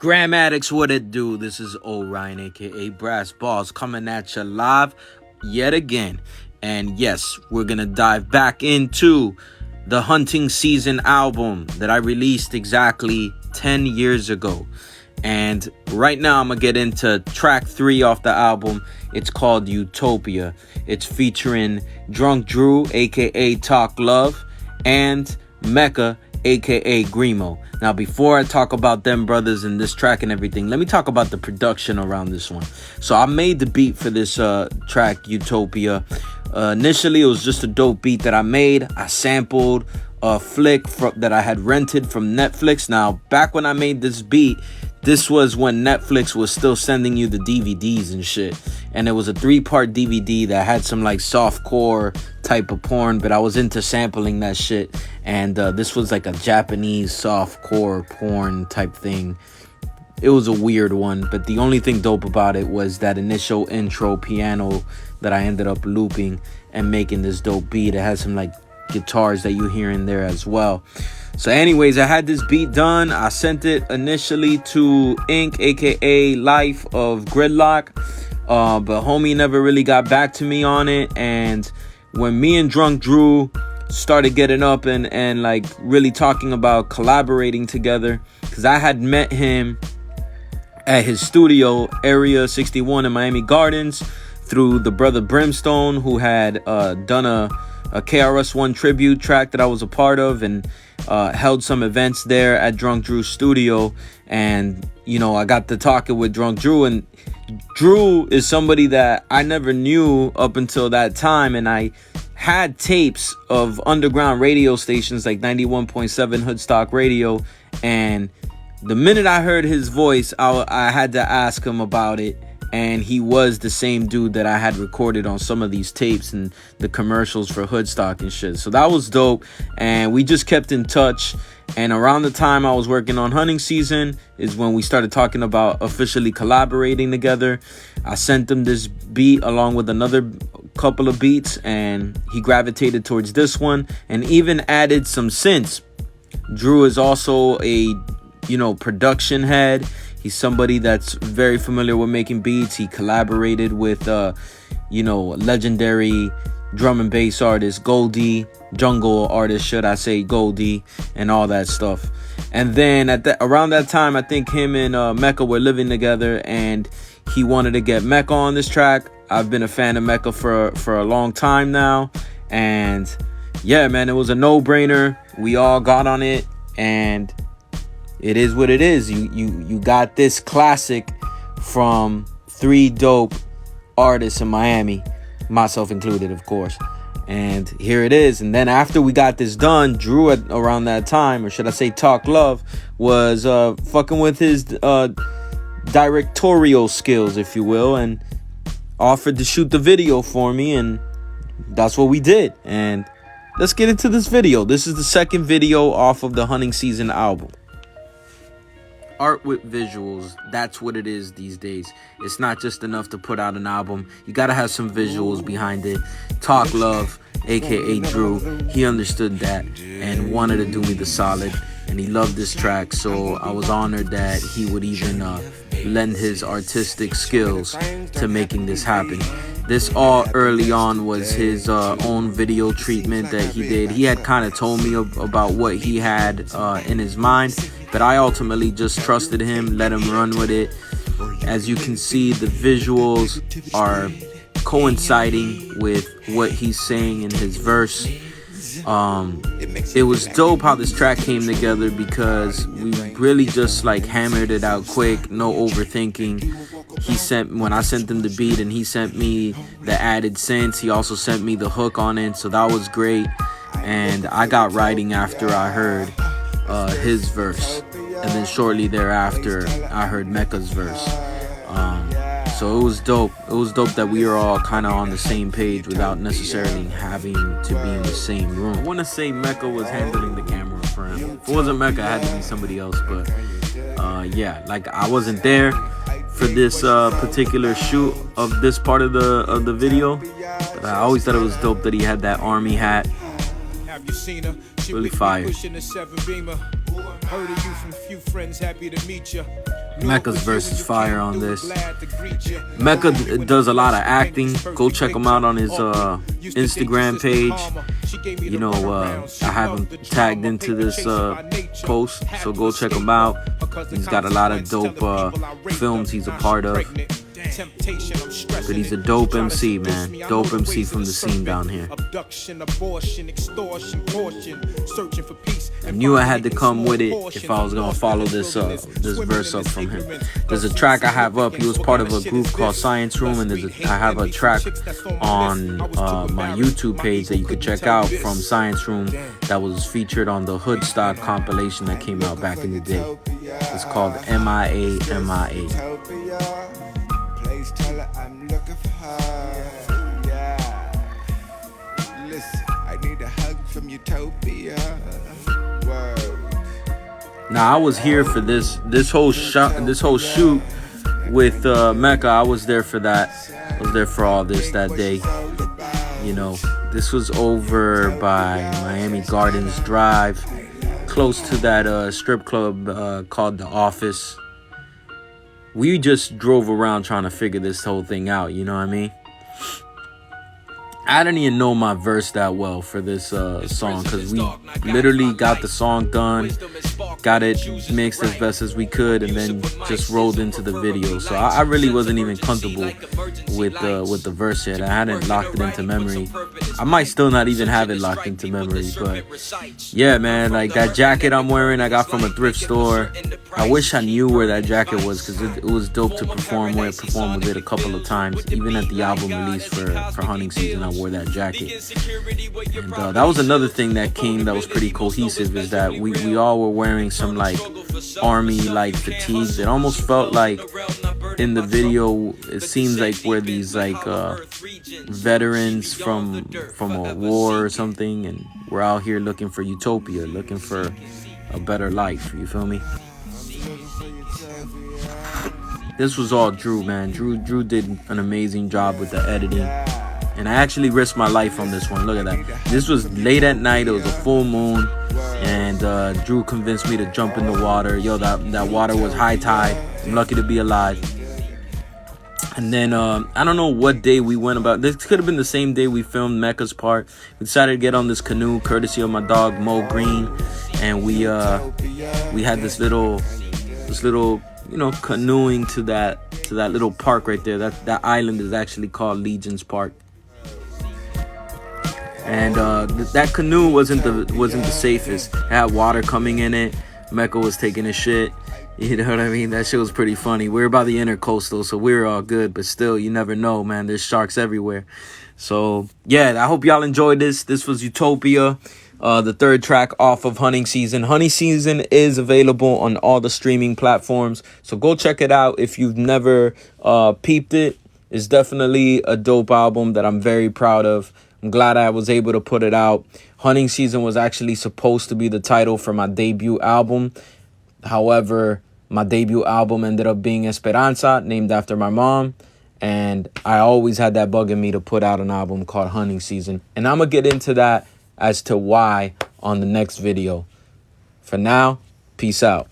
Gram Addicts, what it do? This is Orion, aka Brass Balls, coming at you live yet again. And yes, we're gonna dive back into the Hunting Season album that I released exactly 10 years ago. And right now I'm gonna get into track 3 off the album. It's called Utopia. It's featuring Drunk Drew, aka Tawk Love, and Mecca, aka Grimo. Now, before I talk about them brothers and this track and everything, let me talk about the production around this one. So I made the beat for this track, Utopia. Initially, it was just a dope beat that I made. I sampled a flick that I had rented from Netflix. Now, back when I made this beat, this was when Netflix was still sending you the DVDs and shit. And it was a 3-part DVD that had some like softcore type of porn, but I was into sampling that shit. And this was like a Japanese softcore porn type thing. It was a weird one, but the only thing dope about it was that initial intro piano that I ended up looping and making this dope beat. It has some like guitars that you hear in there as well. So anyways, I had this beat done. I sent it initially to Ink, aka Life of Gridlock, but homie never really got back to me on it. And when me and Drunk Drew started getting up and like really talking about collaborating together, because I had met him at his studio, Area 61 in Miami Gardens, through the brother Brimstone, who had done a KRS-One tribute track that I was a part of, and held some events there at Drunk Drew's studio. And you know, I got to talking with Drunk Drew, and Drew is somebody that I never knew up until that time. And I had tapes of underground radio stations like 91.7 Hoodstock Radio, and the minute I heard his voice, I had to ask him about it. And he was the same dude that I had recorded on some of these tapes and the commercials for Hoodstock and shit. So that was dope. And we just kept in touch. And around the time I was working on Hunting Season is when we started talking about officially collaborating together. I sent him this beat along with another couple of beats, and he gravitated towards this one and even added some synths. Drew is also a, production head. He's somebody that's very familiar with making beats. He collaborated with, legendary drum and bass artist Goldie, jungle artist, should I say, Goldie, and all that stuff. And then around that time, I think him and Mecca were living together, and he wanted to get Mecca on this track. I've been a fan of Mecca for a long time now. And yeah, man, it was a no-brainer. We all got on it, and it is what it is. You got this classic from 3 dope artists in Miami, myself included, of course. And here it is. And then after we got this done, Drew around that time, or should I say Tawk Love, was fucking with his directorial skills, if you will, and offered to shoot the video for me, and that's what we did. And let's get into this video. This is the second video off of the Hunting Season album. Art with visuals, that's what it is these days. It's not just enough to put out an album. You gotta have some visuals behind it. Tawk Love, aka Drew, he understood that and wanted to do me the solid, and he loved this track. So I was honored that he would even lend his artistic skills to making this happen. This all early on was his own video treatment that he did. He had kind of told me about what he had in his mind, but I ultimately just trusted him, let him run with it. As you can see, the visuals are coinciding with what he's saying in his verse. It was dope how this track came together, because we really just like hammered it out quick, no overthinking. When I sent him the beat and he sent me the added synths, he also sent me the hook on it, so that was great. And I got writing after I heard his verse, and then shortly thereafter I heard Mecca's verse. So it was dope. It was dope that we were all kind of on the same page without necessarily having to be in the same room. I want to say Mecca was handling the camera for him. If it wasn't Mecca, it had to be somebody else. But yeah, like I wasn't there for this particular shoot of this part of the video, but I always thought it was dope that he had that army hat. Really fire. Heard of you from few friends, happy to meet you. Mecca's verse is fire on this. Mecca does a lot of acting. Go check him out on his Instagram page. You know, I have him tagged into this post, so go check him out. He's got a lot of dope films he's a part of. But he's a dope MC, man. Dope MC from the scene down here. I knew I had to come with it if I was gonna follow this verse up from him. There's a track I have up. He was part of a group called Science Room, and I have a track on my YouTube page that you could check out from Science Room that was featured on the Hoodstock compilation that came out back in the day. It's called MIA MIA. I'm looking for her. Yeah. Listen, I need a hug from Utopia. Whoa. Now I was here for this whole shoot with Mecca. I was there for that. I was there for all this that day. You know, this was over by Miami Gardens Drive, close to that strip club called The Office. We just drove around trying to figure this whole thing out, you know what I mean? I didn't even know my verse that well for this song, because we literally got the song done, got it mixed as best as we could, and then just rolled into the video. So I really wasn't even comfortable with the verse yet. I hadn't locked it into memory. I might still not even have it locked into memory, but yeah, man, like that jacket I'm wearing I got from a thrift store. I wish I knew where that jacket was, because it was dope to perform with it a couple of times. Even at the album release for hunting season, I wore that jacket. And that was another thing that came that was pretty cohesive, is that we all were wearing some like army like fatigues. It almost felt like in the video, it seems like we're these like veterans from a war or something, and we're out here looking for utopia, looking for a better life. You feel me? This was all Drew, man. Drew did an amazing job with the editing. And I actually risked my life on this one. Look at that. This was late at night. It was a full moon. And Drew convinced me to jump in the water. Yo, that water was high tide. I'm lucky to be alive. And then I don't know what day we went about. This could have been the same day we filmed Mecca's part. We decided to get on this canoe, courtesy of my dog Mo Green. And we had this little you know, canoeing to that little park right there. That island is actually called Legion's Park. And that canoe wasn't the safest. It had water coming in it. Mecca was taking a shit. You know what I mean? That shit was pretty funny. We were by the intercoastal, so we were all good. But still, you never know, man. There's sharks everywhere. So, yeah, I hope y'all enjoyed this. This was Utopia, the third track off of Hunting Season. Hunting Season is available on all the streaming platforms. So go check it out if you've never peeped it. It's definitely a dope album that I'm very proud of. I'm glad I was able to put it out. Hunting Season was actually supposed to be the title for my debut album. However, my debut album ended up being Esperanza, named after my mom. And I always had that bug in me to put out an album called Hunting Season. And I'm going to get into that as to why on the next video. For now, peace out.